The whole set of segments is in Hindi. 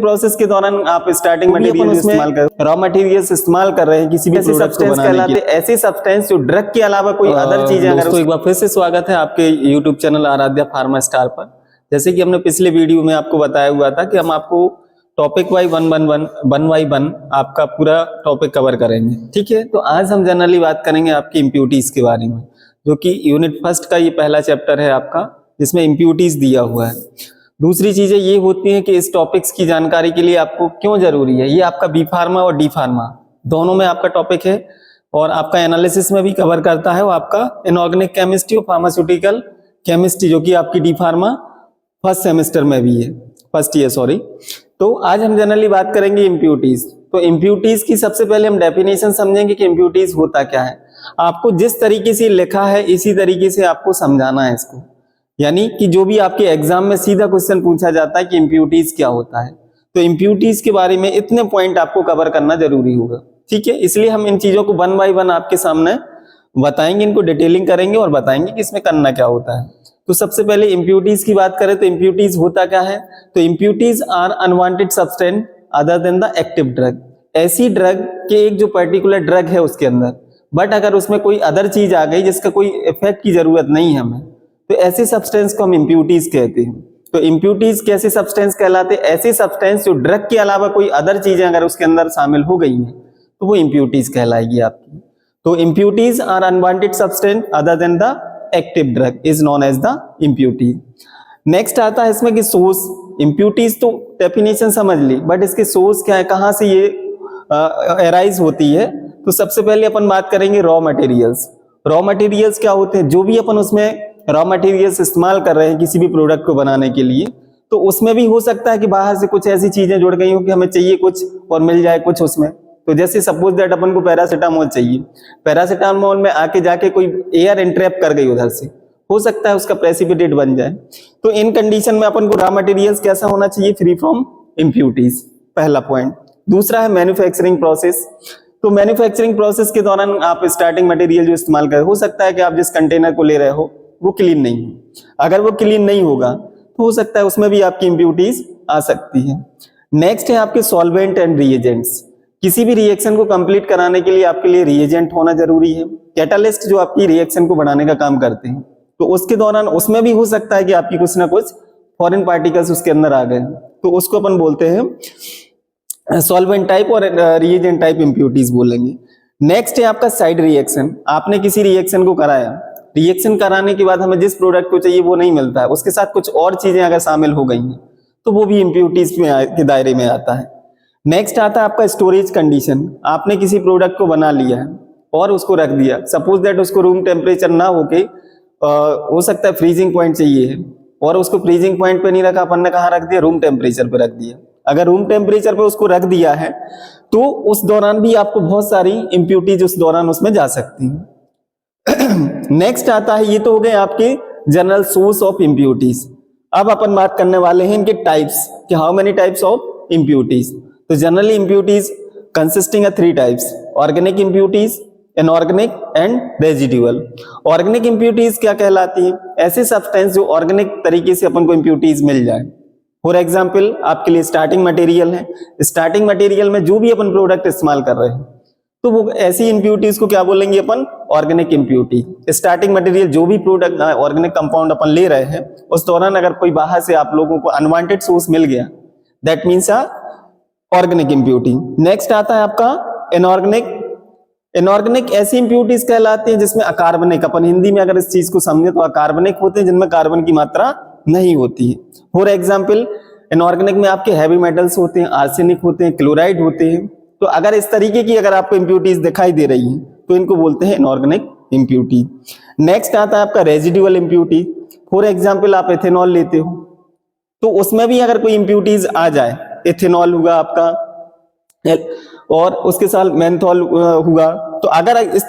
प्रोसेस के दौरान आप स्टार्टिंग मटेरियल इस्तेमाल कर रॉ मटेरियल्स इस्तेमाल कर रहे हैं किसी भी प्रोडक्ट को बनाने के लिए, ऐसे सब्सटेंस जो ड्रग के अलावा कोई अदर चीजें अगर दोस्तों एक बार फिर से स्वागत है आपके YouTube channel Aaradhya pharma star पर। जैसे कि हमने पिछले वीडियो में आपको बताया हुआ था कि हम आपको टॉपिक वाई वन आपका पूरा टॉपिक कवर करेंगे, ठीक है। तो आज हम जनरली बात करेंगे आपकी इम्प्यूरिटीज के बारे में, जो कि यूनिट फर्स्ट का ये पहला चैप्टर है आपका, जिसमें इम्प्यूरिटीज दिया हुआ है। दूसरी चीजें ये होती हैं कि इस टॉपिक्स की जानकारी के लिए आपको क्यों जरूरी है, ये आपका बी फार्मा और डी फार्मा दोनों में आपका टॉपिक है और आपका एनालिसिस में भी कवर करता है वो आपका इनऑर्गेनिक केमिस्ट्री और फार्मास्यूटिकल केमिस्ट्री, जो कि आपकी डी फार्मा फर्स्ट सेमेस्टर में भी है, फर्स्ट ईयर सॉरी। तो आज हम जनरली बात करेंगे इम्प्यूरिटीज। तो इम्प्यूरिटीज की सबसे पहले हम डेफिनेशन समझेंगे कि इम्प्यूरिटीज होता क्या है। आपको जिस तरीके से लिखा है इसी तरीके से आपको समझाना है इसको, यानी कि जो भी आपके एग्जाम में सीधा क्वेश्चन पूछा जाता है कि इम्प्यूरिटीज क्या होता है, तो इम्प्यूरिटीज के बारे में इतने पॉइंट आपको कवर करना जरूरी होगा, ठीक है। इसलिए हम इन चीजों को वन बाय वन आपके सामने बताएंगे, इनको डिटेलिंग करेंगे और बताएंगे कि इसमें करना क्या होता है। तो सबसे पहले इम्प्यूरिटीज की बात करें तो इम्प्यूरिटीज होता क्या है। तो impurities are unwanted substance other than the active drug, ऐसी ड्रग के एक जो पर्टिकुलर ड्रग है उसके अंदर, बट अगर उसमें कोई अदर चीज आ गई जिसका कोई इफेक्ट की जरूरत नहीं है हमें, तो ऐसे सब्सटेंस को हम इम्प्यूरिटीज कहते हैं। तो इम्प्यूरिटीज कैसे सब्सटेंस कहलाते हैं, ऐसे सब्सटेंस जो ड्रग के अलावा कोई अदर चीजें अगर उसके अंदर शामिल हो गई हैं तो वो इम्प्यूरिटीज कहलाएगी आपकी। तो impurities are unwanted substance other than the active drug is known as the impurity. Next आता है इसमें कि सोर्स। इम्प्यूरिटीज तो डेफिनेशन समझ ली, बट इसके सोर्स क्या है, कहां से ये अराइज होती है। तो सबसे पहले अपन बात करेंगे रॉ मटेरियल्स। रॉ मटेरियल्स क्या होते हैं, जो भी अपन उसमें रॉ मटेरियल्स इस्तेमाल कर रहे हैं किसी भी प्रोडक्ट को बनाने के लिए, तो उसमें भी हो सकता है कि बाहर से कुछ ऐसी चीजें जुड़ गई हो कि हमें चाहिए कुछ और मिल जाए कुछ उसमें। तो जैसे सपोज दैट अपन को पैरासिटामोल चाहिए, पैरासिटामोल में आके जाके कोई एयर इंट्रैप कर गई उधर से, हो सकता है उसका प्रेसिपिटेट बन जाए। तो इन कंडीशन में अपन को रॉ मटेरियल्स कैसा होना चाहिए, फ्री फ्रॉम इम्प्यूरिटीज, पहला पॉइंट। दूसरा है मैन्युफैक्चरिंग प्रोसेस। तो मैन्युफैक्चरिंग प्रोसेस के दौरान आप स्टार्टिंग मटेरियल जो इस्तेमाल करें, हो सकता है कि आप जिस कंटेनर को ले रहे हो वो क्लीन नहीं है, अगर वो क्लीन नहीं होगा तो हो सकता है उसमें भी आपकी इम्प्यूरिटीज आ सकती है। नेक्स्ट है आपके सॉल्वेंट एंड रिएजेंट्स। किसी भी रिएक्शन को कंप्लीट कराने के लिए आपके लिए रिएजेंट होना जरूरी है, कैटालिस्ट जो आपकी रिएक्शन को बढ़ाने का काम करते हैं। तो उसके दौरान उसमें भी हो सकता है कि आपकी कुछ ना कुछ फॉरेन पार्टिकल्स उसके अंदर आ गए, तो उसको अपन बोलते हैं सॉल्वेंट टाइप और रिएजेंट टाइप इम्प्यूरिटीज बोलेंगे। नेक्स्ट है आपका साइड रिएक्शन। आपने किसी रिएक्शन को कराया, रिएक्शन कराने के बाद हमें जिस प्रोडक्ट को चाहिए वो नहीं मिलता है, उसके साथ कुछ और चीजें अगर शामिल हो गई हैं तो वो भी इम्प्यूरिटीज के दायरे में आता है। नेक्स्ट आता है आपका स्टोरेज कंडीशन। आपने किसी प्रोडक्ट को बना लिया है और उसको रख दिया, सपोज दैट उसको रूम टेम्परेचर ना होके हो सकता है फ्रीजिंग पॉइंट चाहिए है, और उसको फ्रीजिंग पॉइंट पे नहीं रखा, अपन ने कहाँ रख दिया, रूम टेम्परेचर पे रख दिया। अगर रूम टेम्परेचर पे उसको रख दिया है तो उस दौरान भी आपको बहुत सारी इम्प्यूरिटीज उस दौरान उसमें जा सकती हैं। नेक्स्ट आता है, ये तो हो गए आपके जनरल सोर्स ऑफ इम्प्यूरिटीज। अब अपन बात करने वाले हैं इनके टाइप्स, कि how many types of impurities. तो generally impurities consisting of 3 types, organic impurities, inorganic and residual. Organic impurities क्या कहलाती है, ऐसे सब्सटेंस जो ऑर्गेनिक तरीके से अपन को इम्प्यूरिटीज मिल जाए। फॉर एग्जाम्पल आपके लिए स्टार्टिंग मटेरियल है, स्टार्टिंग मटेरियल में जो भी अपन प्रोडक्ट इस्तेमाल कर रहे हैं तो वो ऐसी इम्प्यूरिटीज को क्या बोलेंगे अपन, ऑर्गेनिक इम्प्यूरिटी। स्टार्टिंग मटेरियल जो भी प्रोडक्ट ऑर्गेनिक कंपाउंड अपन ले रहे हैं, उस दौरान अगर कोई बाहर से आप लोगों को अनवांटेड सोर्स मिल गया, that means organic impurity. Next आता है आपका इनऑर्गेनिक। इनऑर्गेनिक ऐसी इम्प्यूरिटीज कहलाती है जिसमें अकार्बनिक, अपन हिंदी में अगर इस चीज को समझे तो अकार्बनिक होते हैं, जिनमें कार्बन की मात्रा नहीं होती है। फॉर एग्जाम्पल इनऑर्गेनिक में आपके हैवी मेटल्स होते हैं, आर्सेनिक होते हैं, क्लोराइड होते हैं। तो अगर इस तरीके की अगर आपको इम्प्यूरिटीज दिखाई दे रही हैं तो इनको बोलते हैं इनऑर्गेनिक इम्प्यूरिटी। नेक्स्ट आता है आपका रेजिडुअल इम्प्यूरिटी। फॉर एग्जाम्पल आप एथेनॉल लेते हो तो उसमें भी अगर कोई इम्प्यूरिटीज आ जाए, एथेनॉल हुआ आपका और उसके साथ मेंथॉल हुआ, तो अगर इस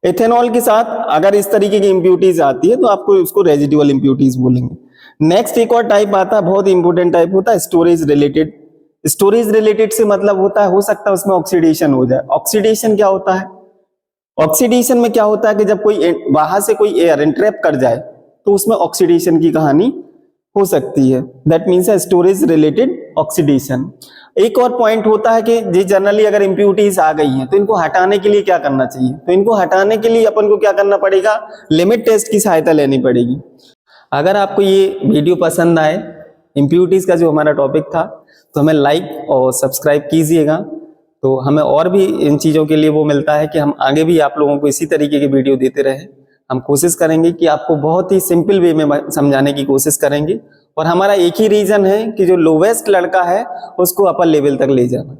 एथेनॉल के साथ अगर इस तरीके की इम्प्यूरिटीज आती है तो आपको उसको रेजिडुअल इम्प्यूरिटीज बोलेंगे। नेक्स्ट एक और टाइप आता है, बहुत इंपॉर्टेंट टाइप होता है स्टोरेज रिलेटेड। स्टोरेज रिलेटेड से मतलब होता है, हो सकता है उसमें ऑक्सीडेशन हो जाए। ऑक्सीडेशन क्या होता है, ऑक्सीडेशन में क्या होता है कि जब कोई बाहर से कोई एयर एंट्रैप कर जाए तो उसमें ऑक्सीडेशन की कहानी हो सकती है। That means storage related oxidation. एक और पॉइंट होता है कि जी जनरली अगर इम्प्यूरिटीज आ गई हैं तो इनको हटाने के लिए क्या करना चाहिए। तो इनको हटाने के लिए अपन को क्या करना पड़ेगा, लिमिट टेस्ट की सहायता लेनी पड़ेगी। अगर आपको ये वीडियो पसंद आए, इम्प्यूरिटीज का जो हमारा टॉपिक था, तो हमें लाइक और सब्सक्राइब कीजिएगा। तो हमें और भी इन चीज़ों के लिए वो मिलता है कि हम आगे भी आप लोगों को इसी तरीके की वीडियो देते रहें। हम कोशिश करेंगे कि आपको बहुत ही सिंपल वे में समझाने की कोशिश करेंगे, और हमारा एक ही रीजन है कि जो लोवेस्ट लड़का है उसको अपर लेवल तक ले जाना।